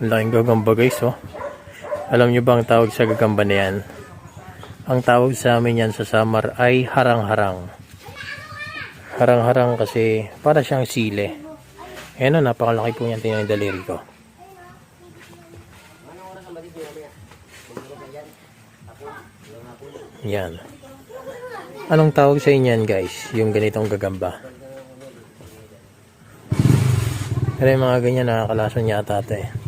Ang laking gagamba guys, oh. Alam nyo ba ang tawag sa gagamba na yan? Ang tawag sa amin yan sa Samar ay harang-harang. Harang-harang kasi para siyang sile. Ayan o, napakalaki po yan. Tingnan yung daliri ko. Yan. Anong tawag sa inyan guys? Yung ganitong gagamba. Pero yung mga ganyan nakakalason yata ito eh.